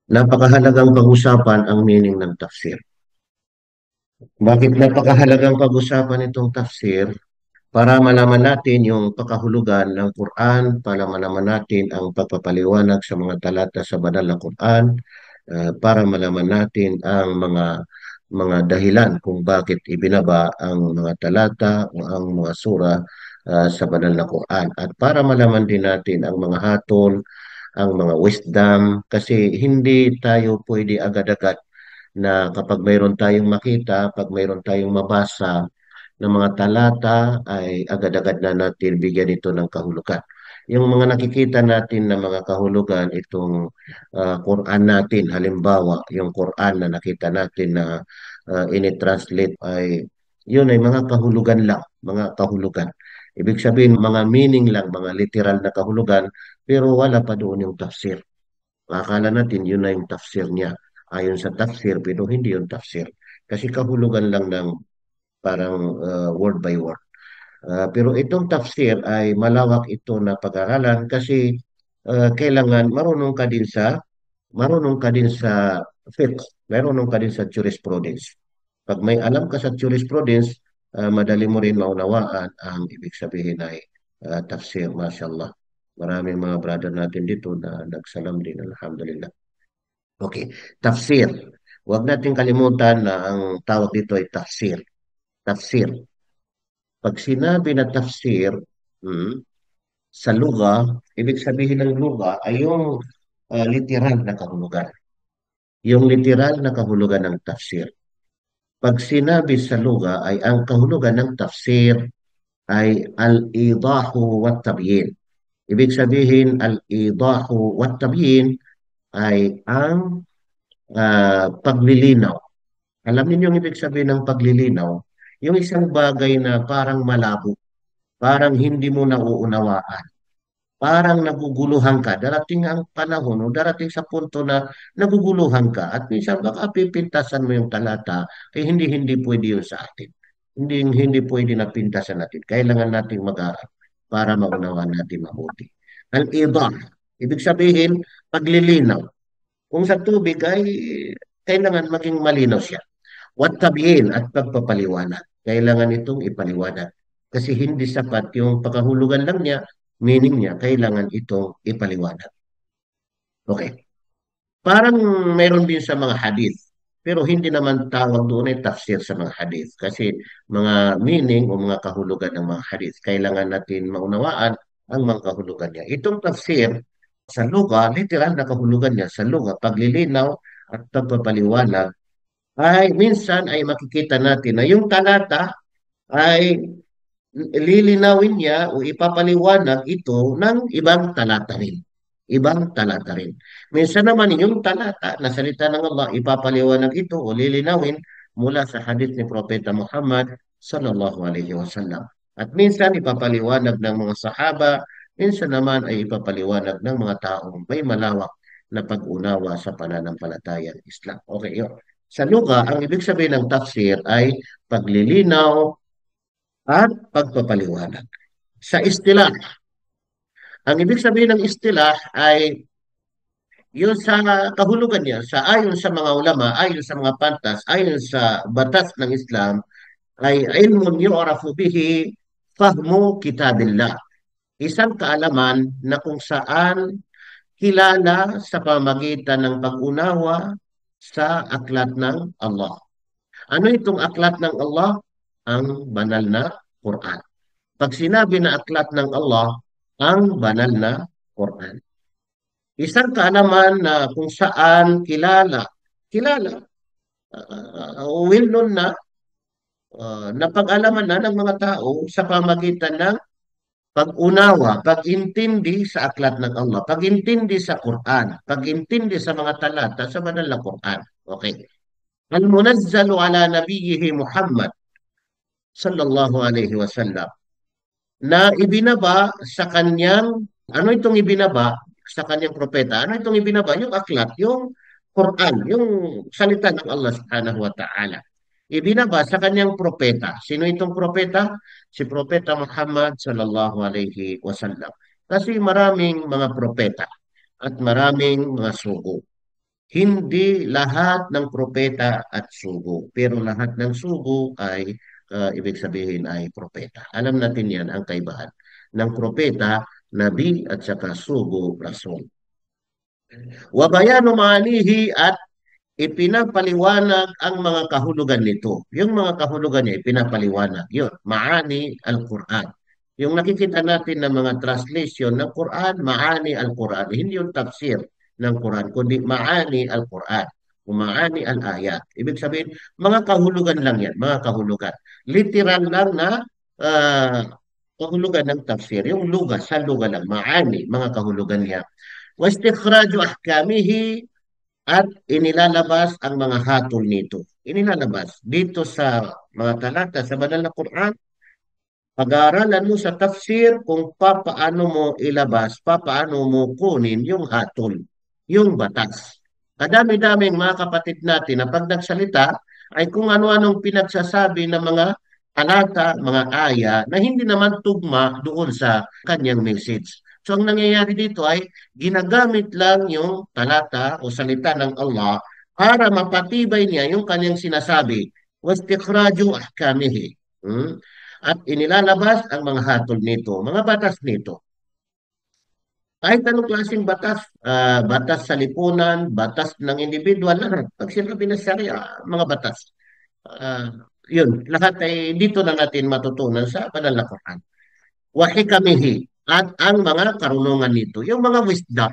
Napakahalagang pag-usapan ang meaning ng tafsir. Bakit napakahalagang pag-usapan itong tafsir? Para malaman natin yung pakahulugan ng Quran, para malaman natin ang pagpapaliwanag sa mga talata sa banal na Quran, para malaman natin ang mga dahilan kung bakit ibinaba ang mga talata o ang mga sura sa banal na Quran. At para malaman din natin ang mga hatol, ang mga wisdom, kasi hindi tayo pwede agad-agad na kapag mayroon tayong makita, pag mayroon tayong mabasa ng mga talata, ay agad-agad na natin bigyan ito ng kahulugan. Yung mga nakikita natin na mga kahulugan, itong Quran natin, halimbawa, yung Quran na nakita natin na ini-translate ay, yun ay mga kahulugan lang, mga kahulugan. Ibig sabihin, mga meaning lang, mga literal na kahulugan, pero wala pa doon yung tafsir. Akala natin yun na yung tafsir niya. Ayon sa tafsir, pero hindi yung tafsir. Kasi kahulugan lang ng parang word by word. Pero itong tafsir ay malawak ito na pag-aralan kasi kailangan marunong ka din sa fiqh, marunong ka din sa jurisprudence. Pag may alam ka sa jurisprudence, madali mo rin maunawaan ang ibig sabihin ay tafsir, mashallah. Maraming mga brother natin dito na nagsalam din, alhamdulillah. Okay, tafsir. Huwag natin kalimutan na ang tawag dito ay tafsir. Tafsir. Pag sinabi na tafsir, mm, sa luga, ibig sabihin ng luga ay yung literal na kahulugan. Yung literal na kahulugan ng tafsir. Pag sinabi sa luga ay ang kahulugan ng tafsir ay al-idahu wa tabyin. Ibig sabihin, al-idahu wa tabyin ay ang paglilinaw. Alam niyo yung ibig sabihin ng paglilinaw? Yung isang bagay na parang malabo, parang hindi mo nauunawaan, parang naguguluhan ka. Darating ang panahon o darating sa punto na naguguluhan ka at minsan baka pipintasan mo yung talata, eh hindi pwede yun sa atin. Hindi pwede na pintasan natin. Kailangan nating mag-aral para maunawan natin mabuti. Ang iba, ibig sabihin, paglilinaw. Kung sa tubig ay kailangan maging malinaw siya. What tabihin at pagpapaliwanag. Kailangan itong ipaliwanag. Kasi hindi sapat yung pagkahulugan lang niya, meaning niya, kailangan itong ipaliwanag. Okay. Parang meron din sa mga hadith. Pero hindi naman tawag doon ay tafsir sa mga hadith. Kasi mga meaning o mga kahulugan ng mga hadith, kailangan natin maunawaan ang mga kahulugan niya. Itong tafsir sa luga, literal na kahulugan niya sa luga, paglilinaw at pagpapaliwanag ay minsan ay makikita natin na yung talata ay lilinawin niya o ipapaliwanag ito ng ibang talata rin. Ibang talata rin. Minsan naman yung talata na salita ng Allah, ipapaliwanag ito o lilinawin mula sa hadith ni Propeta Muhammad sallallahu alaihi wasallam. At minsan ipapaliwanag ng mga sahaba, minsan naman ay ipapaliwanag ng mga taong may malawak na pag-unawa sa pananampalatayang Islam. Okay, yun. Sa luga, ang ibig sabihin ng tafsir ay paglilinaw at pagpapaliwanag. Sa istilah, ang ibig sabihin ng istilah ay yun sa kahulugan niya, sa ayon sa mga ulama, ayon sa mga pantas, ayon sa batas ng Islam, ay ilmun yu'rafu bihi fahmu kitabillah. Isang kaalaman na kung saan kilala sa pamagitan ng pag-unawa sa aklat ng Allah. Ano itong aklat ng Allah? Ang banal na Quran. Pag sinabi na aklat ng Allah, ang banal na Quran. Isang kaalaman na kung saan kilala, well known na, napag-alaman na ng mga tao sa pamagitan ng pag-unawa, pag-intindi sa aklat ng Allah, pag-intindi sa Quran, pag-intindi sa mga talata sa banal na Quran. Okay. Al-munazzalu ala nabiyhi Muhammad sallallahu alaihi wasallam na ibinaba sa kanyang, ano itong ibinaba sa kanyang propeta? Ano itong ibinaba? Yung aklat, yung Quran, yung salita ng Allah subhanahu wa ta'ala. Ibinaba sa kanyang propeta. Sino itong propeta? Si Propeta Muhammad sallallahu alaihi wasallam. Kasi maraming mga propeta at maraming mga sugo. Hindi lahat ng propeta at sugo, pero lahat ng sugo ay ibig sabihin ay propeta. Alam natin yan ang kaibahan ng propeta, nabi at saka sugo, rasul. Wabayano maalihi at ipinapaliwanag ang mga kahulugan nito. Yung mga kahulugan niya, ipinapaliwanag. Yun, maani al-Quran. Yung nakikita natin ng mga translation ng Quran, maani al-Quran. Hindi yung tafsir ng Quran, kundi maani al-Quran. O maani al-ayat. Ibig sabihin, mga kahulugan lang yan, mga kahulugan. Literal lang na ah, kahulugan ng tafsir. Yung luga, sa luga lang, maani, mga kahulugan niya. واستخراج أحكامه at inilalabas ang mga hatol nito. Inilalabas dito sa mga talata sa banal na Quran, pag-aaralan mo sa tafsir kung papaano mo ilabas, papaano mo kunin yung hatol, yung batas. Kadami-daming mga kapatid natin na pag nagsalita ay kung ano-anong pinagsasabi ng mga talata, mga aya na hindi naman tugma doon sa kanyang message. So ang nangyayari dito ay ginagamit lang yung talata o salita ng Allah para mapatibay niya yung kanyang sinasabi. Wastikraju ahkamihi. Hmm? At inilalabas ang mga hatol nito, mga batas nito. Kahit anong klaseng batas, batas sa lipunan, batas ng individual, lahat. Pag sinabi na Sharia, mga batas. Ah, yun, lahat ay dito na natin matutunan sa banal na Quran. Wahikamihi at ang mga karunungan nito, yung mga wisdom.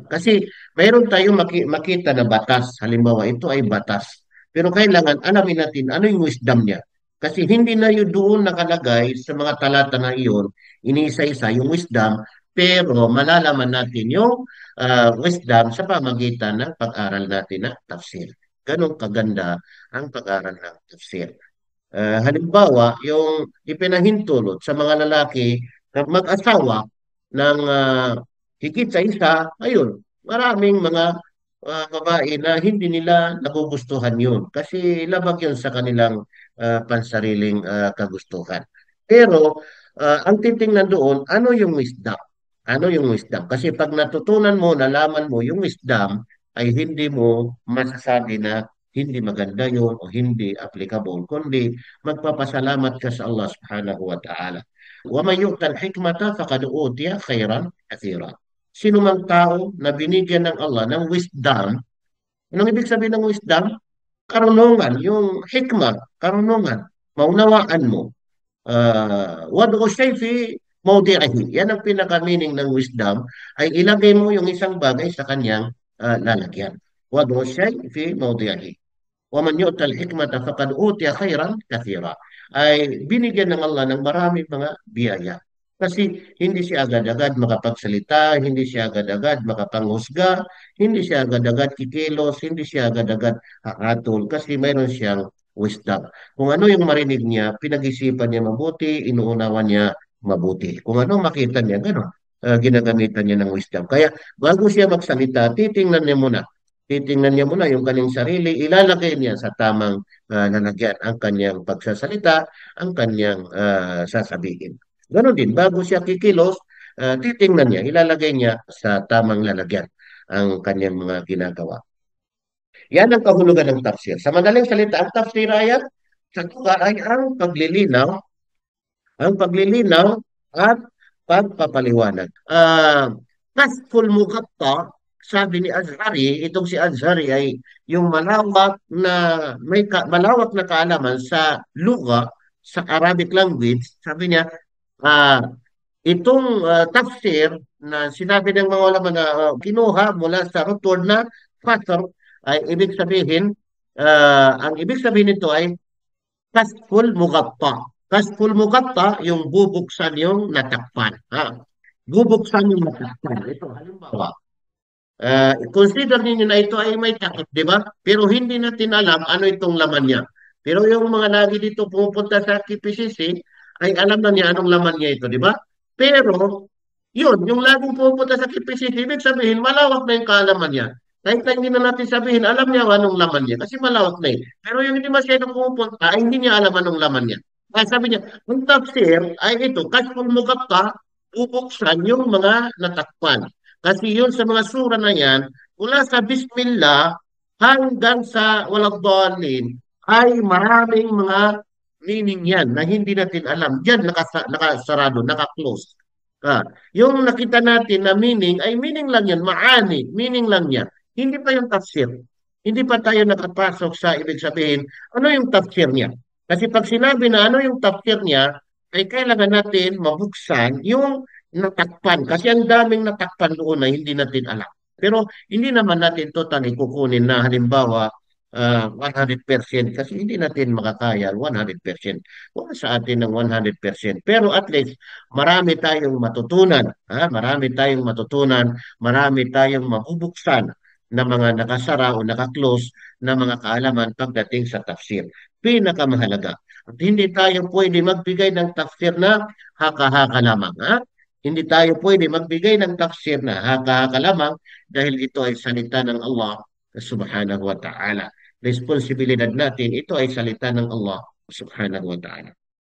Kasi mayroon tayong makita na batas. Halimbawa, ito ay batas. Pero kailangan alamin natin ano yung wisdom niya. Kasi hindi na yun doon nakalagay sa mga talata na iyon, iniisa-isa yung wisdom, pero malalaman natin yung wisdom sa pamagitan ng pag-aral natin ng tafsir. Ganon kaganda ang pag-aral ng tafsir. Halimbawa, yung ipinahintulot sa mga lalaki na mag-asawa ng higit sa isa, ayun, maraming mga babae na hindi nila nagugustuhan yun kasi labag yun sa kanilang pansariling kagustuhan. Pero ang titingnan doon, ano yung wisdom? Ano yung wisdom? Kasi pag natutunan mo, nalaman mo yung wisdom, ay hindi mo masasabi na hindi maganda yun o hindi applicable, kundi magpapasalamat ka sa Allah subhanahu wa ta'ala. وَمَنْ يُؤْتَ الْحِكْمَةَ فَقَدْ أُوتِيَ خَيْرًا كَثِيرًا. Sino mang tao na binigyan ng Allah ng wisdom, anong ibig sabihin ng wisdom? Karunungan, yung hikmah, karunungan, maunawaan mo. Wad'u shay fi mawdi'ihi. Yan ang pinaka-meaning ng wisdom, ay ilagay mo yung isang bagay sa kanyang lalagyan. Wad'u shay fi mawdi'ihi. وَمَنْ يُؤْتَ الْحِكْمَةَ فَقَدْ أُوتِيَ خَيْرًا كَثِيرًا. Ay binigyan ng Allah ng maraming mga biyaya. Kasi hindi siya agad-agad makapagsalita, hindi siya agad-agad makapanghusga, hindi siya agad-agad kikilos, hindi siya agad-agad hakatol kasi mayroon siyang wisdom. Kung ano yung marinig niya, pinag-isipan niya mabuti, inuunawan niya mabuti. Kung ano makita niya, gano'n. Ginagamitan niya ng wisdom. Kaya bago siya magsalita, titingnan niya muna yung kanyang sarili, ilalagay niya sa tamang lalagyan ang kanyang pagsasalita, ang kanyang sasabihin. Ganon din, bago siya kikilos, titingnan niya, ilalagay niya sa tamang lalagyan ang kanyang mga ginagawa. Yan ang kahulugan ng tafsir. Sa madaling salita, ang tafsir ay sa tuwa ay ang paglilinaw at pagpapaliwanag. Kasful Muqatta, sabi ni Azhari, itong si Azhari ay yung malawak na kaalaman sa luga, sa Arabic language. Sabi niya, ah, itong tafsir na sinabi ng mga ulama na kinuha mula sa root word na fasr, ay ibig sabihin, ang ibig sabihin nito ay kasful mugatta. Kasful mugatta, yung bubuksan yung natakpan. Ha? Bubuksan yung natakpan. Ito, halimbawa, consider ninyo na ito ay may takip, di ba? Pero hindi natin alam ano itong laman niya. Pero yung mga lagi dito pumupunta sa KPCC, ay alam na niya anong laman niya ito, di ba? Pero, yun, yung laging pumupunta sa KPCC, ibig sabihin, malawak na yung kaalaman niya. Kahit na hindi na natin sabihin, alam niya anong laman niya, kasi malawak na eh. Pero yung hindi masyadong pumupunta, ay hindi niya alam anong laman niya. Kaya sabi niya, ang tafsir ay ito, kashful mugatta, bubuksan yung mga natakpan. Kasi yun sa mga sura na yan, mula sa Bismillah hanggang sa Waladhalin ay maraming mga meaning yan na hindi natin alam. Diyan nakasarado, nakaklose. Yung nakita natin na meaning ay meaning lang yan, maani, meaning lang yan. Hindi pa yung tafsir. Hindi pa tayo nakapasok sa ibig sabihin, ano yung tafsir niya? Kasi pag sinabi na ano yung tafsir niya, ay kailangan natin mabuksan yung natakpan. Kasi ang daming natakpan doon na hindi natin alam. Pero hindi naman natin totally kukunin na halimbawa 100% kasi hindi natin makakaya 100%. Wala sa atin ng 100%. Pero at least marami tayong matutunan. Marami tayong matutunan, marami tayong mabubuksan na mga nakasara o nakaklose na mga kaalaman pagdating sa tafsir. Pinakamahalaga. At hindi tayo pwede magbigay ng tafsir na haka-haka lamang. Hindi tayo pwede magbigay ng tafsir na haka-haka lamang dahil ito ay salita ng Allah subhanahu wa ta'ala. Responsibilidad natin, ito ay salita ng Allah subhanahu wa ta'ala.